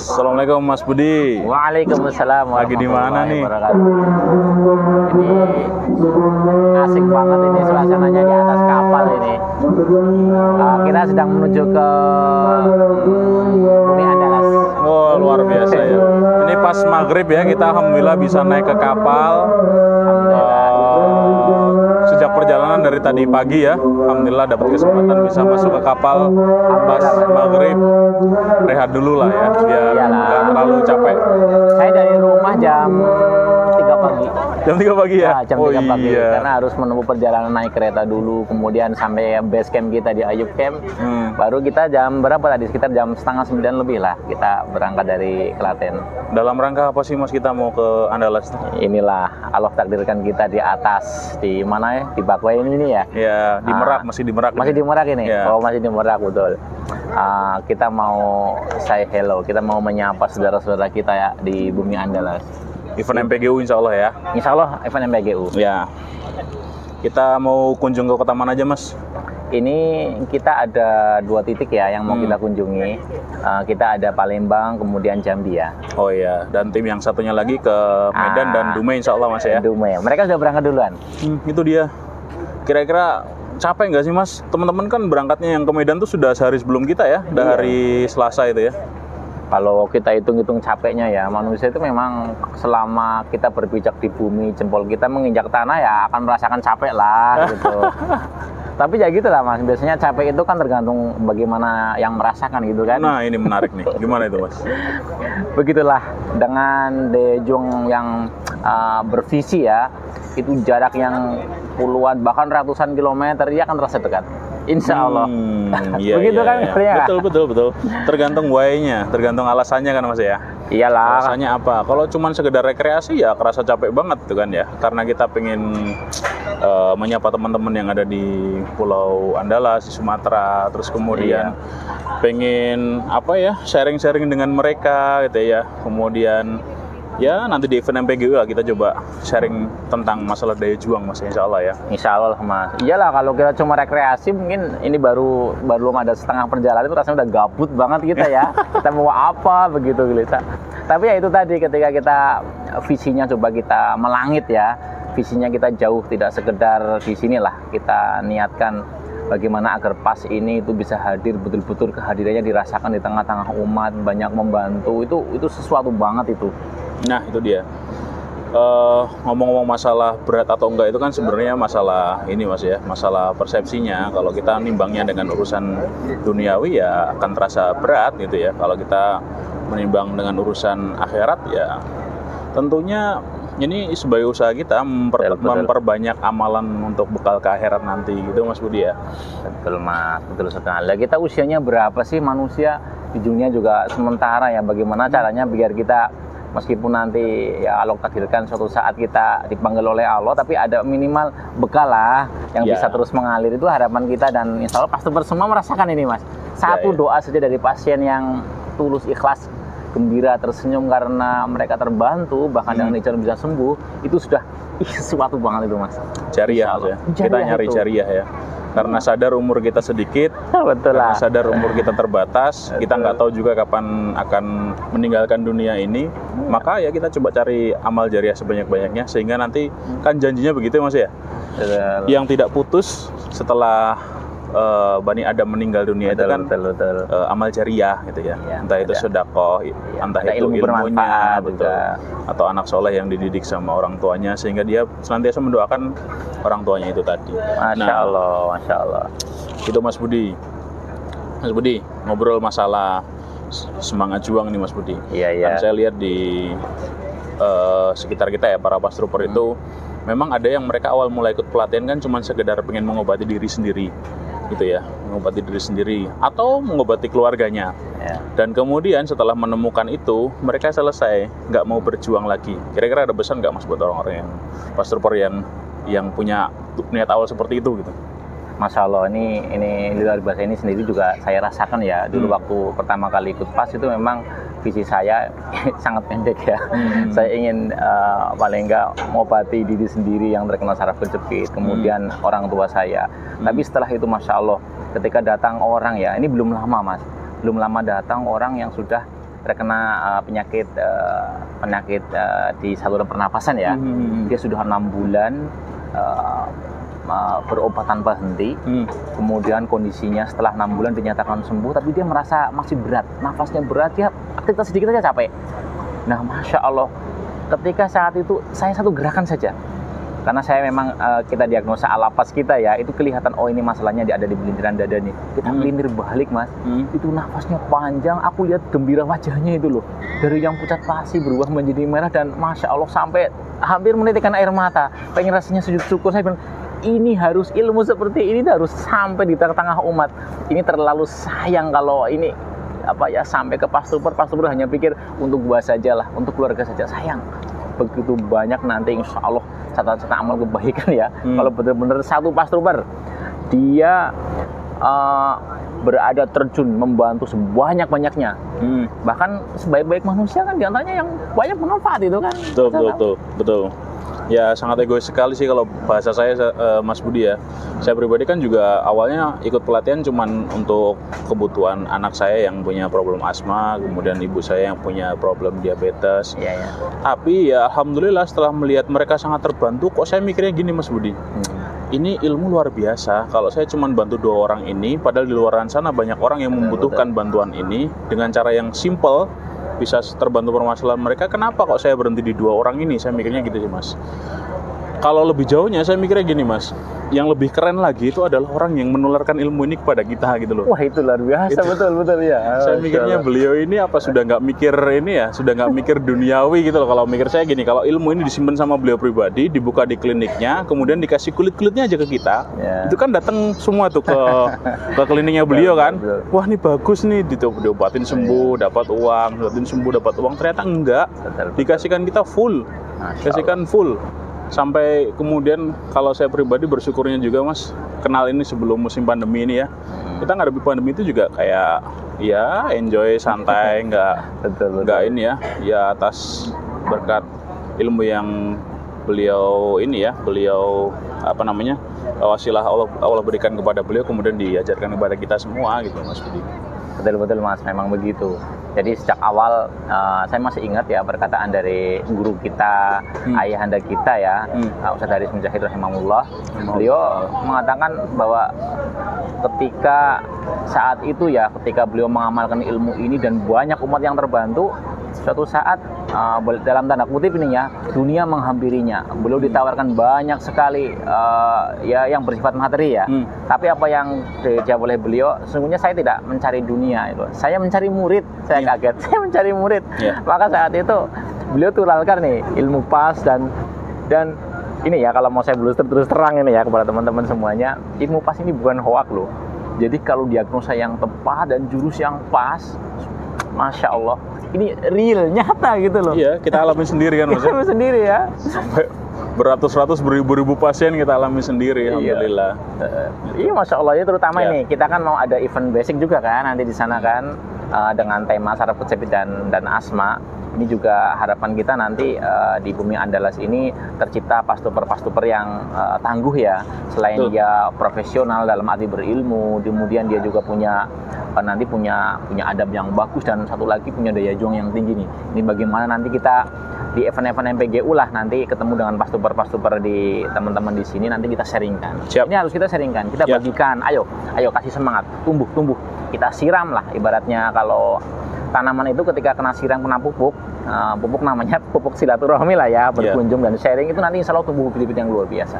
Assalamualaikum Mas Budi. Waalaikumsalam. Lagi di mana nih? Ini asik banget ini suasananya di atas kapal ini. Kita sedang menuju ke Bumi Andalas. Oh, luar biasa ya. Ini pas maghrib ya, kita alhamdulillah bisa naik ke kapal. Sejak perjalanan dari tadi pagi ya, alhamdulillah dapat kesempatan bisa masuk ke kapal pas maghrib. Rehat dulu lah ya, biar nggak terlalu capek. Saya dari rumah jam 3 pagi. Jam 3 pagi ya? Jam 3 pagi, karena harus menempuh perjalanan naik kereta dulu, kemudian sampai base camp kita di Ayub Camp. Baru kita jam berapa tadi? Sekitar jam 8:30 lebih lah kita berangkat dari Klaten. Dalam rangka apa sih Mas kita mau ke Andalas? Inilah Allah takdirkan kita di atas, di mana ya? Di Bakwai ini ya? Ya, di Merak, masih di Merak. Masih di Merak ini? Ya. Oh, masih di Merak, betul. Kita mau say hello, kita mau menyapa saudara-saudara kita ya di Bumi Andalas. Event MPGU insya Allah ya? Insya Allah event MPGU. Ya. Kita mau kunjung ke kota mana aja Mas? Ini kita ada 2 titik ya yang mau kita kunjungi. Kita ada Palembang, kemudian Jambi ya. Oh iya, dan tim yang satunya lagi ke Medan dan Dumai insya Allah Mas ya? Dumai, mereka sudah berangkat duluan. Itu dia. Kira-kira capek nggak sih Mas? Teman-teman kan berangkatnya yang ke Medan tuh sudah sehari sebelum kita ya, hari Selasa itu ya. Kalau kita hitung-hitung capeknya ya, manusia itu memang selama kita berpijak di bumi, jempol kita menginjak tanah ya akan merasakan capek lah gitu. Tapi ya gitu lah Mas, biasanya capek itu kan tergantung bagaimana yang merasakan gitu kan. Nah ini menarik nih, gimana itu Mas? Begitulah, dengan Dejong yang bervisi ya, itu jarak yang puluhan bahkan ratusan kilometer, dia akan terasa dekat. Insya Allah. Iya, begitu kan? Iya. Betul. Tergantung why-nya, tergantung alasannya kan Mas ya. Iyalah. Alasannya apa? Kalau cuma sekedar rekreasi ya kerasa capek banget tuh kan ya. Karena kita pengen menyapa teman-teman yang ada di Pulau Andalas, di Sumatera, terus kemudian pengen apa ya, sharing-sharing dengan mereka gitu ya. Kemudian ya nanti di event MPGU lah kita coba sharing tentang masalah daya juang Mas, insya Allah ya. Insya Allah Mas. Iyalah, kalau kita cuma rekreasi mungkin ini baru ada setengah perjalanan itu rasanya udah gabut banget kita ya. Kita mau apa begitu kita. Tapi ya itu tadi, ketika kita visinya coba kita melangit ya, visinya kita jauh, tidak sekedar di sinilah kita niatkan bagaimana agar pas ini itu bisa hadir betul-betul, kehadirannya dirasakan di tengah-tengah umat, banyak membantu, itu sesuatu banget itu. Nah itu dia. Ngomong-ngomong masalah berat atau enggak itu kan sebenarnya masalah ini Mas ya, masalah persepsinya. Kalau kita nimbangnya dengan urusan duniawi ya akan terasa berat gitu ya. Kalau kita menimbang dengan urusan akhirat ya tentunya ini sebagai usaha kita memperbanyak amalan untuk bekal ke akhirat nanti gitu Mas Budi ya. Betul Mas, betul sekali. Kita usianya berapa sih manusia di dunia juga sementara ya, bagaimana caranya biar kita meskipun nanti ya Allah takdirkan suatu saat kita dipanggil oleh Allah, tapi ada minimal bekal lah yang bisa terus mengalir, itu harapan kita. Dan insya Allah pasti semua merasakan ini Mas. Satu doa saja dari pasien yang tulus, ikhlas, gembira, tersenyum karena mereka terbantu, bahkan yang dijalan bisa sembuh, itu sudah sesuatu banget itu Mas. Jariah ya. Kita nyari jariah ya. Karena sadar umur kita sedikit, betul lah. Sadar umur kita terbatas, kita nggak tahu juga kapan akan meninggalkan dunia ini, maka ya kita coba cari amal jariah sebanyak-banyaknya, sehingga nanti kan janjinya begitu Mas ya, yang tidak putus setelah Bani Adam meninggal dunia itu kan amal jariah gitu ya, entah itu sedekah, entah itu ilmunya, atau anak soleh yang dididik sama orang tuanya sehingga dia senantiasa mendoakan orang tuanya itu tadi. Masya Allah. Itu Mas Budi. Mas Budi, ngobrol masalah semangat juang nih Mas Budi. Kan saya lihat di sekitar kita ya, para pastrooper itu memang ada yang mereka awal mulai ikut pelatihan kan cuma sekedar pengen mengobati diri sendiri gitu ya, mengobati diri sendiri atau mengobati keluarganya. Dan kemudian setelah menemukan itu mereka selesai, nggak mau berjuang lagi. Kira-kira ada pesan nggak Mas buat orang-orang yang pastrooper yang punya niat awal seperti itu gitu? Masya Allah, ini luar biasa. Ini sendiri juga saya rasakan ya. Dulu waktu pertama kali ikut PAS itu memang visi saya sangat pendek ya. Saya ingin paling enggak mengobati diri sendiri yang terkena saraf kejepit, kemudian orang tua saya. Tapi setelah itu Masya Allah, ketika datang orang ya, ini belum lama Mas, belum lama datang orang yang sudah terkena penyakit di saluran pernapasan ya. Dia sudah 6 bulan berobat tanpa henti. Kemudian kondisinya setelah 6 bulan dinyatakan sembuh, tapi dia merasa masih berat, nafasnya berat, ya aktivitas sedikit aja capek. Nah, Masya Allah, ketika saat itu saya satu gerakan saja, karena saya memang kita diagnosa alapas kita ya, itu kelihatan oh ini masalahnya ada di belintiran dada nih. Kita melintir balik Mas, itu nafasnya panjang, aku lihat gembira wajahnya itu loh, dari yang pucat pasi berubah menjadi merah, dan Masya Allah sampai hampir menitikkan air mata, pengen rasanya sujud syukur. Saya bilang, ini harus ilmu seperti ini harus sampai di tengah-tengah umat. Ini terlalu sayang kalau ini sampai ke Pastruper hanya pikir untuk gua saja lah, untuk keluarga saja. Sayang, begitu banyak nanti insya Allah catatan amal kebaikan ya. Kalau benar-benar satu Pastruper dia berada terjun membantu sebanyak-banyaknya, bahkan sebaik-baik manusia kan diantaranya yang banyak bermanfaat itu kan. Betul. Ya sangat egois sekali sih kalau bahasa saya, Mas Budi ya. Saya pribadi kan juga awalnya ikut pelatihan cuman untuk kebutuhan anak saya yang punya problem asma, kemudian ibu saya yang punya problem diabetes. Tapi ya alhamdulillah setelah melihat mereka sangat terbantu, kok saya mikirnya gini Mas Budi. Ini ilmu luar biasa. Kalau saya cuma bantu 2 orang ini, padahal di luar sana banyak orang yang membutuhkan bantuan ini dengan cara yang simple bisa terbantu permasalahan mereka. Kenapa kok saya berhenti di 2 orang ini? Saya mikirnya gitu sih Mas. Kalau lebih jauhnya saya mikirnya gini Mas, yang lebih keren lagi itu adalah orang yang menularkan ilmu ini kepada kita gitu loh. Wah itu luar biasa, betul ya. Saya mikirnya beliau ini sudah nggak mikir ini ya, sudah nggak mikir duniawi gitu loh. Kalau mikir saya gini, kalau ilmu ini disimpan sama beliau pribadi, dibuka di kliniknya, kemudian dikasih kulit-kulitnya aja ke kita, itu kan datang semua tuh ke kliniknya beliau kan. Wah ini bagus nih, diobatin sembuh, dapat uang, ternyata enggak, dikasihkan kita full, sampai kemudian kalau saya pribadi bersyukurnya juga Mas, kenal ini sebelum musim pandemi ini ya. Kita ngadepi pandemi itu juga kayak ya enjoy, santai, nggak ini ya atas berkat ilmu yang beliau wasilah Allah berikan kepada beliau, kemudian diajarkan kepada kita semua gitu Mas Budi. Betul Mas, memang begitu. Jadi sejak awal saya masih ingat ya perkataan dari guru kita, ayahanda kita ya, Ustaz Haris Mujahid rahimahullah. Beliau mengatakan bahwa ketika saat itu ya, ketika beliau mengamalkan ilmu ini dan banyak umat yang terbantu, suatu saat dalam tanda kutip ini ya, dunia menghampirinya. Beliau ditawarkan banyak sekali ya yang bersifat materi ya. Tapi apa yang dijawab oleh beliau, sesungguhnya saya tidak mencari dunia itu. Saya mencari murid. Saya kaget, saya mencari murid. Maka saat itu beliau turalkan nih ilmu pas dan ini ya, kalau mau saya terus terang ini ya kepada teman-teman semuanya, ilmu pas ini bukan hoak loh. Jadi kalau diagnosa yang tepat dan jurus yang pas, Masya Allah, ini real, nyata gitu loh. Iya, kita alami sendiri kan Mas. Kita alami sendiri ya. Sampai beratus-ratus, beribu-ribu pasien kita alami sendiri, alhamdulillah. Iya, Masya Allah, ya terutama ini kita kan mau ada event basic juga kan nanti di sana kan, dengan tema saraf kejepit dan asma. Ini juga harapan kita nanti di Bumi Andalas ini tercipta pastuper yang tangguh ya. Selain dia profesional dalam arti berilmu, kemudian dia juga punya adab yang bagus, dan satu lagi punya daya juang yang tinggi nih. Ini bagaimana nanti kita di event-event MPGU lah nanti ketemu dengan pastuper di teman-teman di sini, nanti kita sharingkan. Ini harus kita sharingkan, kita bagikan. Ayo kasih semangat, tumbuh. Kita siram lah, ibaratnya kalau tanaman itu ketika kena siram, kena pupuk namanya pupuk silaturahmi lah ya, berkunjung dan sharing, itu nanti insya Allah tumbuh bibit yang luar biasa.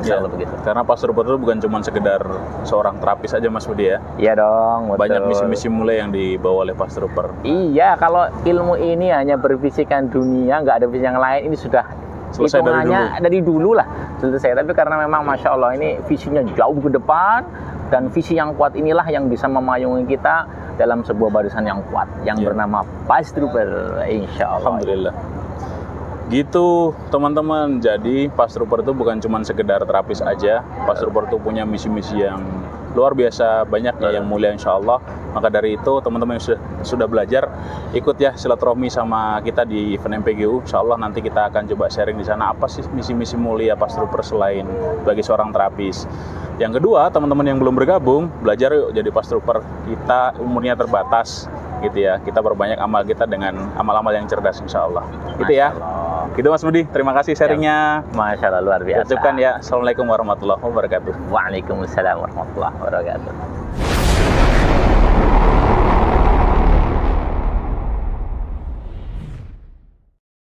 Insya Allah begitu. Karena Pastruper itu bukan cuma sekedar seorang terapis aja Mas Budi ya. Iya dong, betul. Banyak misi-misi mulai yang dibawa oleh Pastruper. Iya, kalau ilmu ini hanya bervisikan dunia, nggak ada visi yang lain, ini sudah selesai dari dulu lah selesai. Tapi karena memang Masya Allah ini visinya jauh ke depan, dan visi yang kuat inilah yang bisa memayungi kita dalam sebuah barisan yang kuat yang bernama Pastruper, insya Allah. Alhamdulillah. Gitu teman-teman, jadi Pastruper itu bukan cuma sekedar terapis aja. Pastruper itu punya misi-misi yang luar biasa, banyak yang mulia insya Allah. Maka dari itu teman-teman yang sudah belajar, ikut ya silaturahmi sama kita di event MPGU. Insya Allah nanti kita akan coba sharing di sana apa sih misi-misi mulia Pastruper selain bagi seorang terapis. Yang kedua, teman-teman yang belum bergabung, belajar yuk jadi Pastruper. Kita umurnya terbatas, gitu ya. Kita perbanyak amal kita dengan amal-amal yang cerdas insya Allah. Gitu ya. Gitu Mas Budi, terima kasih sharingnya. Masya Allah, luar biasa. Ucapkan ya, Assalamualaikum warahmatullahi wabarakatuh. Waalaikumsalam warahmatullahi wabarakatuh.